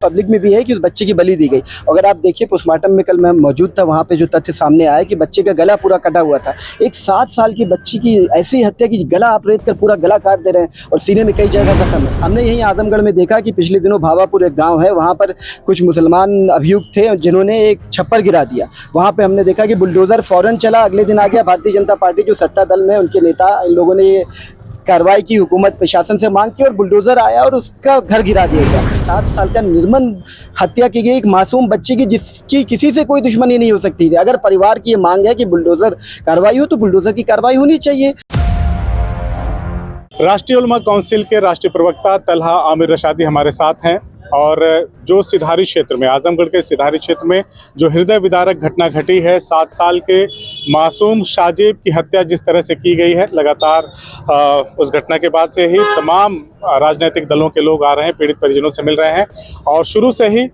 Public में भी है कि उस बच्चे की बलि दी गई। अगर आप देखिए पोस्टमार्टम में कल मैं मौजूद था, वहाँ पे जो तथ्य सामने आया कि बच्चे का गला पूरा कटा हुआ था। एक 7 साल की बच्ची की ऐसी हत्या की गला ऑपरेट कर पूरा गला काट दे रहे हैं और सीने में कई जगह जख्म है। हमने यहीं आजमगढ़ में देखा कि पिछले दिनों भावापुर एक गाँव है, वहाँ पर कुछ मुसलमान अभियुक्त थे जिन्होंने एक छप्पर गिरा दिया। वहाँ पर हमने देखा कि बुलडोज़र फ़ौरन चला, अगले दिन आ गया। भारतीय जनता पार्टी जो सत्ता दल में उनके नेता, इन लोगों ने ये कार्रवाई की हुकूमत प्रशासन से मांग की और बुलडोज़र आया और उसका घर गिरा दिया गया। 7 साल का निर्मम हत्या की गई एक मासूम बच्चे की, जिसकी किसी से कोई दुश्मनी नहीं हो सकती थी। अगर परिवार की ये मांग है कि बुलडोज़र कार्रवाई हो तो बुलडोज़र की कार्रवाई होनी चाहिए। राष्ट्रीय उलमा काउंसिल के राष्ट्रीय प्रवक्ता तलहा आमिर रशादी हमारे साथ हैं और जो सिधारी क्षेत्र में, आजमगढ़ के सिधारी क्षेत्र में जो हृदय विदारक घटना घटी है, 7 साल के मासूम शाजेब की हत्या जिस तरह से की गई है, लगातार उस घटना के बाद से ही तमाम राजनीतिक दलों के लोग आ रहे हैं, पीड़ित परिजनों से मिल रहे हैं और शुरू से ही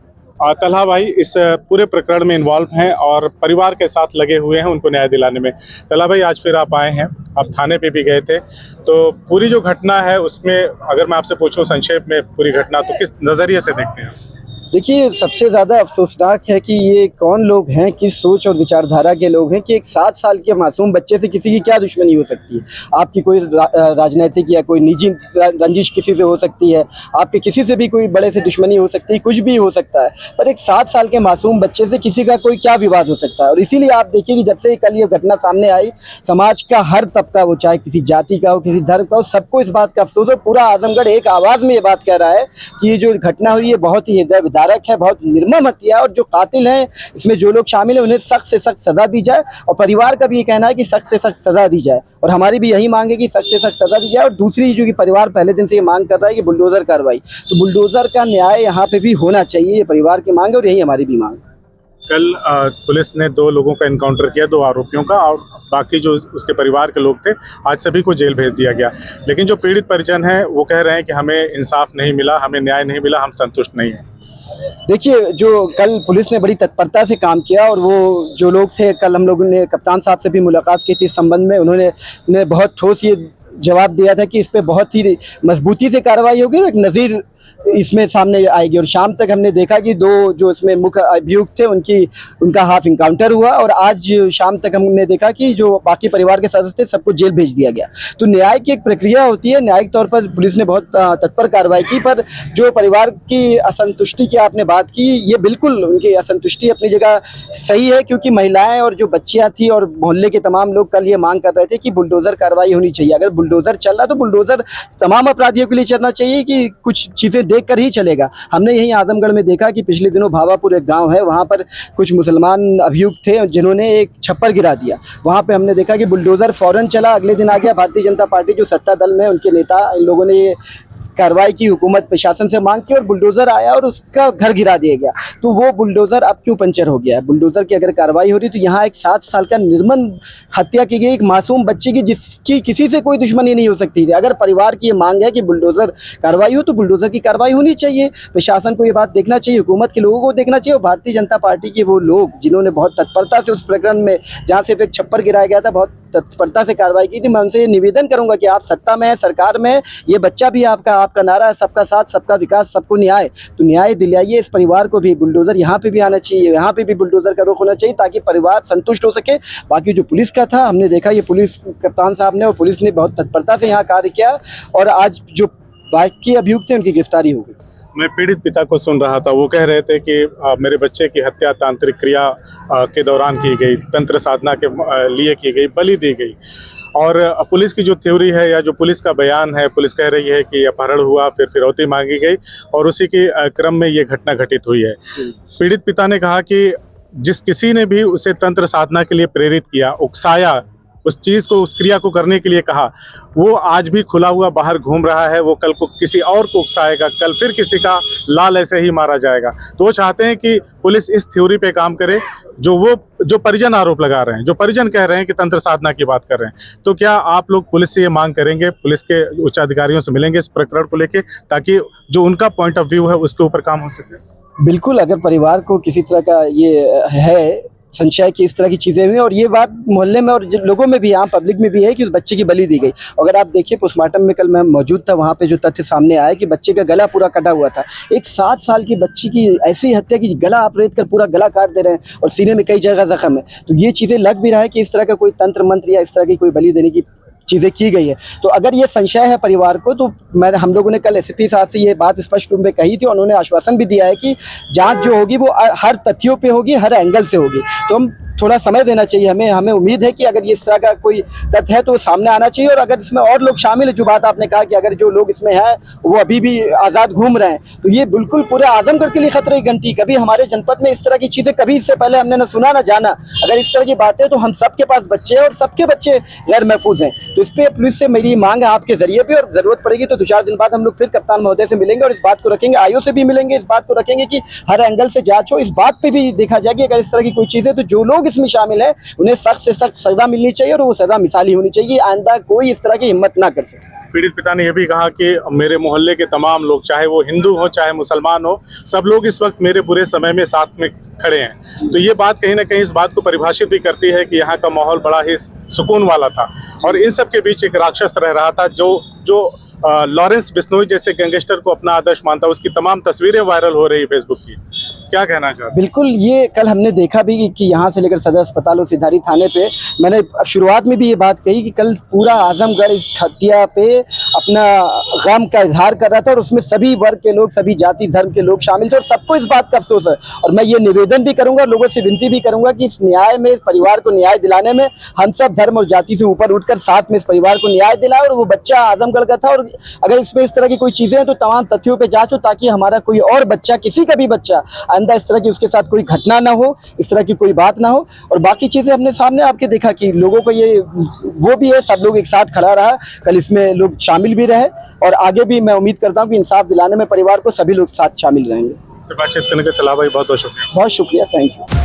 तलहा भाई इस पूरे प्रकरण में इन्वॉल्व हैं और परिवार के साथ लगे हुए हैं उनको न्याय दिलाने में। तलहा भाई, आज फिर आप आए हैं, आप थाने पे भी गए थे, तो पूरी जो घटना है उसमें अगर मैं आपसे पूछूं संक्षेप में पूरी घटना, तो किस नज़रिए से देखते हैं? देखिए, सबसे ज़्यादा अफसोसनाक है कि ये कौन लोग हैं, किस सोच और विचारधारा के लोग हैं कि एक 7 साल के मासूम बच्चे से किसी की क्या दुश्मनी हो सकती है। आपकी कोई राजनीतिक या कोई निजी रंजिश किसी से हो सकती है, आपके किसी से भी कोई बड़े से दुश्मनी हो सकती है, कुछ भी हो सकता है, पर एक 7 साल के मासूम बच्चे से किसी का कोई क्या विवाद हो सकता है। और इसीलिए आप देखिए कि जब से कल ये घटना सामने आई, समाज का हर तबका, वो चाहे किसी जाति का हो, किसी धर्म का हो, सबको इस बात का अफसोस हो। पूरा आजमगढ़ एक आवाज़ में ये बात कह रहा है कि ये जो घटना हुई है बहुत ही हृदय है, बहुत निर्मम हत्या, और जो कातिल हैं, इसमें जो लोग शामिल हैं, उन्हें सख्त से सख्त सजा दी जाए। और परिवार का भी ये कहना है कि सख्त से सख्त सजा दी जाए और हमारी भी यही मांग है कि सख्त से सख्त सजा दी जाए। और दूसरी जो कि परिवार पहले दिन से ये मांग कर रहा है कि बुलडोज़र कार्रवाई, तो बुलडोज़र का न्याय यहाँ पे भी होना चाहिए, ये परिवार की मांग है और यही हमारी भी मांग है। कल पुलिस ने 2 लोगों का एनकाउंटर किया, 2 आरोपियों का, और बाकी जो उसके परिवार के लोग थे आज सभी को जेल भेज दिया गया। लेकिन जो पीड़ित परिजन हैं वो कह रहे हैं कि हमें इंसाफ नहीं मिला, हमें न्याय नहीं मिला, हम संतुष्ट नहीं हैं। देखिए, जो कल पुलिस ने बड़ी तत्परता से काम किया और वो जो लोग थे, कल हम लोगों ने कप्तान साहब से भी मुलाकात की थी इस संबंध में, उन्होंने बहुत ठोस ये जवाब दिया था कि इस पे बहुत ही मजबूती से कार्रवाई होगी और एक नज़ीर इसमें सामने आएगी। और शाम तक हमने देखा कि 2 जो इसमें मुख्य अभियुक्त थे उनका हाफ इनकाउंटर हुआ और आज शाम तक हमने देखा कि जो बाकी परिवार के सदस्य थे सबको जेल भेज दिया गया। तो न्याय की एक प्रक्रिया होती है, न्यायिक तौर पर पुलिस ने बहुत तत्पर कार्रवाई की, पर जो परिवार की असंतुष्टि की आपने बात की, ये बिल्कुल उनकी असंतुष्टि अपनी जगह सही है, क्योंकि महिलाएं और जो बच्चियां थी और मोहल्ले के तमाम लोग कल ये मांग कर रहे थे कि बुलडोज़र कार्रवाई होनी चाहिए। अगर बुलडोज़र चल रहा तो बुलडोज़र तमाम अपराधियों के लिए चलना चाहिए कि कुछ चीज़ें देख कर ही चलेगा। हमने यहीं आजमगढ़ में देखा कि पिछले दिनों भावापुर एक गांव है, वहां पर कुछ मुसलमान अभियुक्त थे जिन्होंने एक छप्पर गिरा दिया। वहां पे हमने देखा कि बुलडोज़र फ़ौरन चला, अगले दिन आ गया। भारतीय जनता पार्टी जो सत्ता दल में उनके नेता, इन लोगों ने ये कार्रवाई की हुकूमत प्रशासन से मांग की और बुलडोज़र आया और उसका घर गिरा दिया गया। तो वो बुलडोज़र अब क्यों पंचर हो गया है? बुलडोज़र की अगर कार्रवाई हो रही तो यहाँ एक 7 साल का निर्मम हत्या की गई एक मासूम बच्चे की, जिसकी किसी से कोई दुश्मनी नहीं हो सकती थी। अगर परिवार की ये मांग है कि बुलडोज़र कार्रवाई हो तो बुलडोज़र की कार्रवाई होनी चाहिए। प्रशासन को ये बात देखना चाहिए, हुकूमत के लोगों को देखना चाहिए। और भारतीय जनता पार्टी के वो लोग जिन्होंने बहुत तत्परता से उस प्रकरण में, जहाँ सिर्फ एक छप्पर गिराया गया था, बहुत तत्परता से कार्रवाई की थी। मैं उनसे निवेदन करूंगा कि आप सत्ता में है, सरकार में है, ये बच्चा भी आपका नारा है सबका साथ, सबका विकास, सबको न्याय, तो न्याय दिलाइए इस परिवार को भी। बुलडोज़र यहाँ पे भी आना चाहिए, यहाँ पे भी बुलडोज़र का रुख होना चाहिए ताकि परिवार संतुष्ट हो सके। बाकी जो पुलिस का था, हमने देखा ये पुलिस कप्तान साहब ने और पुलिस ने बहुत तत्परता से यहाँ कार्य किया और आज जो बाकी अभियुक्त थे उनकी गिरफ्तारी हो गई। मैं पीड़ित पिता को सुन रहा था, वो कह रहे थे कि मेरे बच्चे की हत्या तांत्रिक क्रिया के दौरान की गई, तंत्र साधना के लिए की गई, बलि दी गई। और पुलिस की जो थ्योरी है या जो पुलिस का बयान है, पुलिस कह रही है कि अपहरण हुआ, फिर फिरौती मांगी गई और उसी के क्रम में ये घटना घटित हुई है। पीड़ित पिता ने कहा कि जिस किसी ने भी उसे तंत्र साधना के लिए प्रेरित किया, उकसाया, उस चीज़ को, उस क्रिया को करने के लिए कहा, वो आज भी खुला हुआ बाहर घूम रहा है। वो कल को किसी और को उकसाएगा, कल फिर किसी का लाल ऐसे ही मारा जाएगा। तो वो चाहते हैं कि पुलिस इस थ्योरी पे काम करे जो परिजन आरोप लगा रहे हैं, जो परिजन कह रहे हैं कि तंत्र साधना की बात कर रहे हैं। तो क्या आप लोग पुलिस से ये मांग करेंगे, पुलिस के उच्च अधिकारियों से मिलेंगे इस प्रकरण को लेके, ताकि जो उनका पॉइंट ऑफ व्यू है उसके ऊपर काम हो सके? बिल्कुल, अगर परिवार को किसी तरह का ये है संशय की इस तरह की चीज़ें हुई, और ये बात मोहल्ले में और लोगों में भी, आम पब्लिक में भी है कि उस बच्चे की बलि दी गई। अगर आप देखिए पोस्टमार्टम में कल मैं मौजूद था, वहाँ पे जो तथ्य सामने आया कि बच्चे का गला पूरा कटा हुआ था। एक 7 साल की बच्ची की ऐसी हत्या की गला अपरेट कर पूरा गला काट दे रहे हैं और सीने में कई जगह जख्म है। तो ये चीज़ें लग भी रहा है कि इस तरह का कोई तंत्र मंत्र या इस तरह की कोई बलि देने की चीज़ें की गई है। तो अगर ये संशय है परिवार को, तो हम लोगों ने कल एसपी साहब से ये बात स्पष्ट रूप में कही थी। उन्होंने आश्वासन भी दिया है कि जांच जो होगी वो हर तथ्यों पे होगी, हर एंगल से होगी। तो हम थोड़ा समय देना चाहिए हमें उम्मीद है कि अगर इस तरह का कोई तथ्य है तो सामने आना चाहिए। और अगर इसमें और लोग शामिल है, जो बात आपने कहा कि अगर जो लोग इसमें हैं वो अभी भी आज़ाद घूम रहे हैं, तो ये बिल्कुल पूरे आजमगढ़ के लिए खतरे की घंटी। कभी हमारे जनपद में इस तरह की चीज़ें कभी इससे पहले हमने न सुना न जाना। अगर इस तरह की बातें, तो हम सबके पास बच्चे हैं और सबके बच्चे गैर महफूज हैं। तो इस पर पुलिस से मेरी मांग है आपके जरिए पे, और ज़रूरत पड़ेगी तो 2-4 दिन बाद हम लोग फिर कप्तान महोदय से मिलेंगे और इस बात को रखेंगे, आईओ से भी मिलेंगे, इस बात को रखेंगे कि हर एंगल से जांच हो। इस बात पे भी देखा जाए कि अगर इस तरह की कोई चीज़ है तो जो लोग इसमें शामिल है उन्हें सख्त से सख्त सजा मिलनी चाहिए, और वो सजा मिसाली होनी चाहिए। आइंदा कोई इस तरह की हिम्मत ना कर सके। पीड़ित पिता ने यह भी कहा कि मेरे मोहल्ले के तमाम लोग, चाहे वो हिंदू हो चाहे मुसलमान हो, सब लोग इस वक्त मेरे बुरे समय में साथ में खड़े हैं। तो ये बात कहीं ना कहीं इस बात को परिभाषित भी करती है कि यहाँ का माहौल बड़ा ही सुकून वाला था, और इन सब के बीच एक राक्षस रह रहा था जो लॉरेंस बिश्नोई जैसे गैंगस्टर को अपना आदर्श मानता है। उसकी तमाम तस्वीरें वायरल हो रही फेसबुक की। क्या कहना चाहते हैं? बिल्कुल, ये कल हमने देखा भी कि यहाँ से लेकर सदर अस्पताल और सिधारी थाने पे, मैंने शुरुआत में भी ये बात कही कि कल पूरा आजमगढ़ इस हत्या पे अपना गम का इजहार कर रहा था, और उसमें सभी वर्ग के लोग, सभी जाति धर्म के लोग शामिल थे, और सबको इस बात का अफसोस है। और मैं ये निवेदन भी करूंगा, लोगों से विनती भी करूंगा कि इस न्याय में, इस परिवार को न्याय दिलाने में हम सब धर्म और जाति से ऊपर उठकर साथ में इस परिवार को न्याय दिलाए। और वो बच्चा आजमगढ़ का था, और अगर इसमें इस तरह की कोई चीज़ें हैं तो तमाम तथ्यों पे जांच हो, ताकि हमारा कोई और बच्चा, किसी का भी बच्चा आइंदा इस तरह की उसके साथ कोई घटना ना हो, इस तरह की कोई बात ना हो। और बाकी चीज़ें हमने सामने आपके देखा कि लोगों को ये वो भी है, सब लोग एक साथ खड़ा रहा, कल इसमें लोग शामिल भी रहे, और आगे भी मैं उम्मीद करता हूँ कि इंसाफ दिलाने में परिवार को सभी लोग साथ शामिल रहेंगे। बातचीत करने के अलावा बहुत बहुत शुक्रिया। बहुत शुक्रिया, थैंक यू।